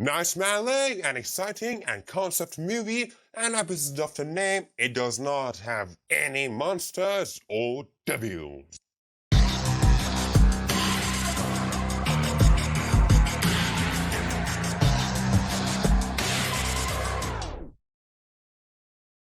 Nightmare, an exciting and concept movie, and opposite of the name, it does not have any monsters or devils.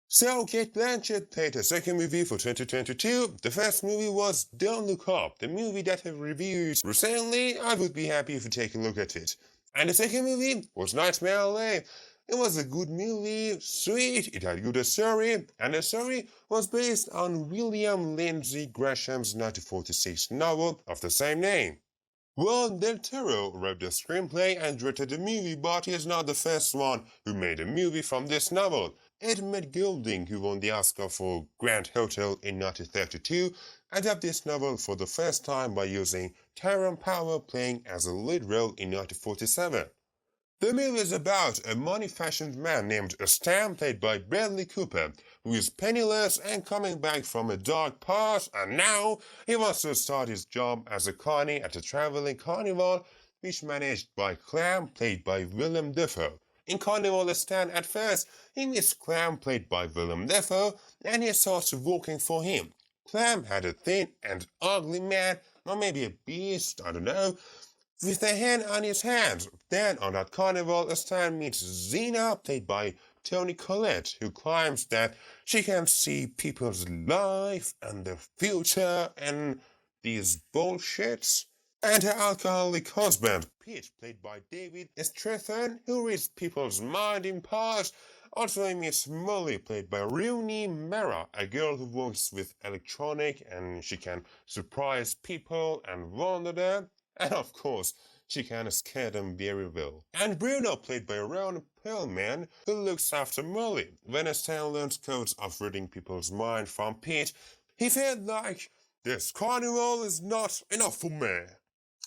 So, Cate Blanchett played her second movie for 2022. The first movie was Don't Look Up, the movie that I reviewed recently. I would be happy if you take a look at it. And the second movie was Nightmare Alley. It was a good movie, sweet, it had good story, and the story was based on William Lindsay Graham's 1946 novel of the same name. Willem Dafoe wrote the screenplay and directed the movie, but he is not the first one who made a movie from this novel. Edmund Goulding, who won the Oscar for Grand Hotel in 1932, adapted this novel for the first time by using Tyrone Power playing as a lead role in 1947. The movie is about a money-fashioned man named Stan, played by Bradley Cooper, who is penniless and coming back from a dark past, and now he wants to start his job as a carny at a traveling carnival, which managed by Clam, played by Willem Dafoe. In Carnival Stan, at first, he meets Clam, played by Willem Dafoe, and he starts working for him. Clam had a thin and ugly man, or maybe a beast, I don't know, with a hand on his hands. Then on that carnival, Stan meets Xena, played by Toni Collette, who claims that she can see people's life and their future and these bullshits. And her alcoholic husband, Pete, played by David Strathairn, who reads people's mind in parts. Also Miss Molly, played by Rooney Mara, a girl who works with electronic and she can surprise people and wonder them. And of course, she can scare them very well. And Bruno, played by Ron Perlman, who looks after Molly. When Stan learns codes of reading people's mind from Pete, he felt like this carnival is not enough for me.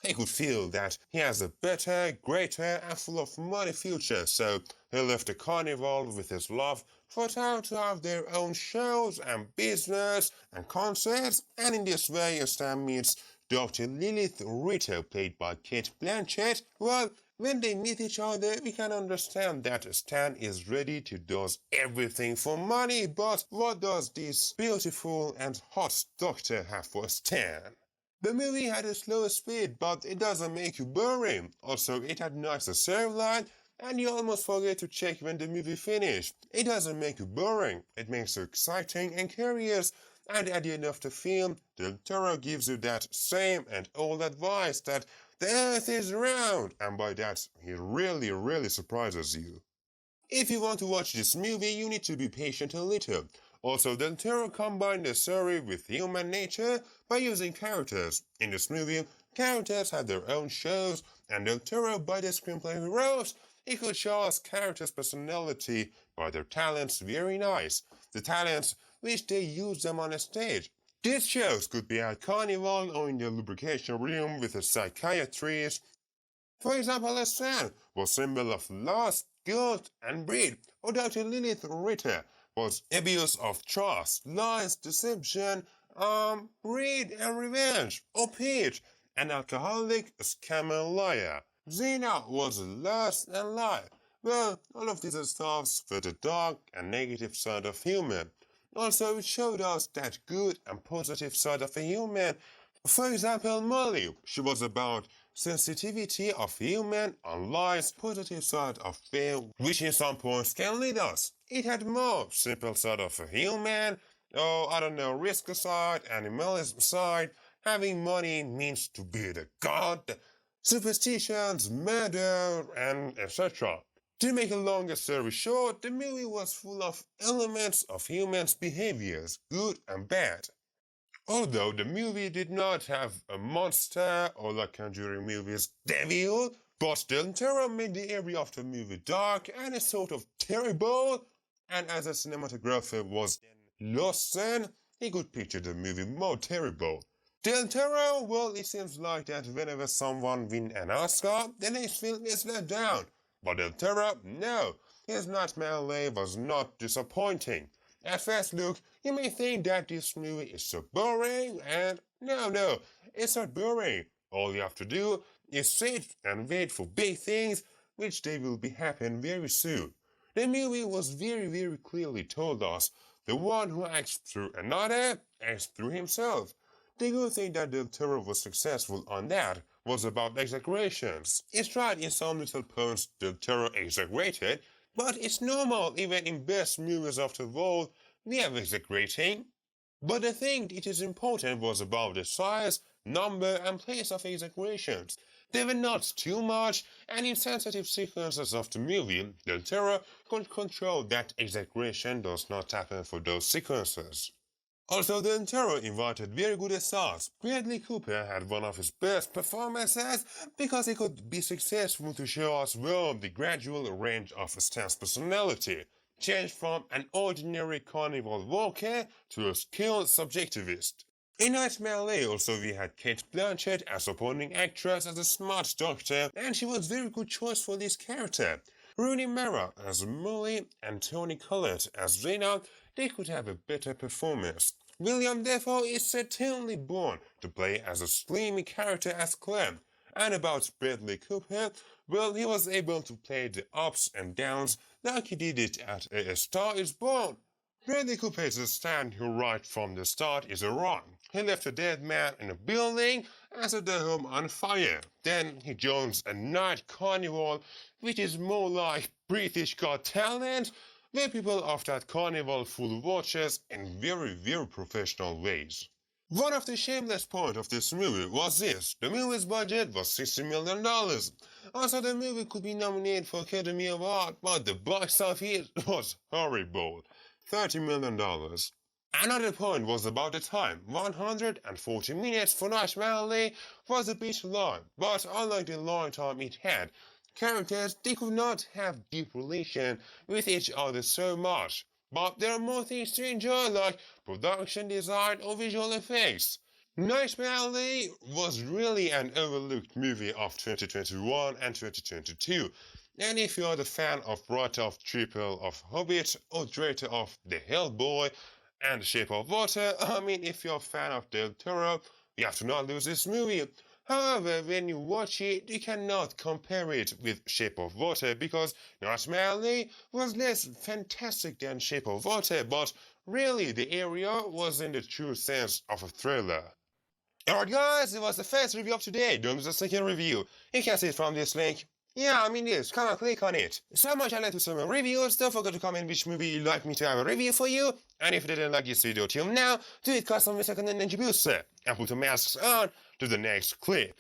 He could feel that he has a better, greater, and full of money future, so he left the carnival with his love for town to have their own shows and business and concerts, and in this way Stan meets Dr. Lilith Ritter, played by Cate Blanchett. Well, when they meet each other, we can understand that Stan is ready to do everything for money, but what does this beautiful and hot doctor have for Stan? The movie had a slow speed, but it doesn't make you boring. Also, it had nicer storyline, and you almost forget to check when the movie finished. It doesn't make you boring, it makes you exciting and curious. And at the end of the film, Del Toro gives you that same and old advice that the earth is round, and by that, he really surprises you. If you want to watch this movie, you need to be patient a little. Also, Del Toro combined the story with human nature by using characters. In this movie, characters have their own shows, and Del Toro, by the screenplay he wrote, he could show us characters' personality by their talents very nice. The talents which they use them on a stage. These shows could be at carnival or in the lubrication room with a psychiatrist. For example, Stan was symbol of lust, guilt, and greed, or Dr. Lilith Ritter was abuse of trust, lies, deception, greed and revenge, or Pete, an alcoholic, scammer, liar. Xena was lust and lie. Well, all of these stuffs were the dark and negative side of human. Also, it showed us that good and positive side of a human. For example, Molly, she was about sensitivity of human on lies, positive side of fear, which in some points can lead us. It had more simple side of a human, or I don't know, risk side, animalism side. Having money means to be the god, superstitions, murder, and etc. To make a longer story short, the movie was full of elements of humans' behaviors, good and bad. Although the movie did not have a monster or like Conjuring movies devil, but Del Toro made the area of the movie dark and a sort of terrible, and as a cinematographer was lost in, he could picture the movie more terrible. Del Toro, well, it seems like that whenever someone wins an Oscar, the next film is let down. But Del Toro, no, his Nightmare Alley was not disappointing. At first look, you may think that this movie is so boring, and no, it's not boring. All you have to do is sit and wait for big things, which they will be happening very soon. The movie was very clearly told us the one who acts through another acts through himself. The good thing that Del Toro was successful on that was about exaggerations. It's right in some little points Del Toro exaggerated, but it's normal even in best movies of the world we have exaggerating. But the thing it is important was about the size, number and place of exaggerations. They were not too much, and in sensitive sequences of the movie, Del Toro could control that exaggeration does not happen for those sequences. Also, Del Toro invited very good stars. Bradley Cooper had one of his best performances because he could be successful to show us well the gradual range of Stan's personality, changed from an ordinary carnival walker to a skilled subjectivist. In Nightmare Alley also we had Cate Blanchett as supporting actress as a smart doctor, and she was a very good choice for this character. Rooney Mara as Molly and Toni Collette as Rena, they could have a better performance. Willem Dafoe is certainly born to play as a slimy character as Clem. And about Bradley Cooper, well, he was able to play the ups and downs like he did it at A Star Is Born. Bradley Cooper is a stand who right from the start is wrong. He left a dead man in a building and set the home on fire. Then he joins a night carnival, which is more like British Got Talent, where people of that carnival full watches in very professional ways. One of the shameless points of this movie was this: the movie's budget was $60 million. Also, the movie could be nominated for Academy Award, but the box office was horrible. $30 million. Another point was about the time. 140 minutes for Nightmare Alley was a bit long, but unlike the long time it had, characters they could not have deep relation with each other so much. But there are more things to enjoy like production design or visual effects. Nightmare Alley was really an overlooked movie of 2021 and 2022. And if you are the fan of writer of Triple of Hobbit or director of The Hellboy and The Shape of Water, I mean if you're a fan of Del Toro, you have to not lose this movie. However, when you watch it, you cannot compare it with Shape of Water because Nightmare Alley was less fantastic than Shape of Water, but really the area was in the true sense of a thriller. Alright guys, it was the first review of today. Don't miss the second review. You can see it from this link. Yeah, I mean this, come on, click on it. So much I like to see my reviews, don't forget to comment which movie you'd like me to have a review for you. And if you didn't like this video till now, do it custom with second energy booster and put the masks on to the next clip.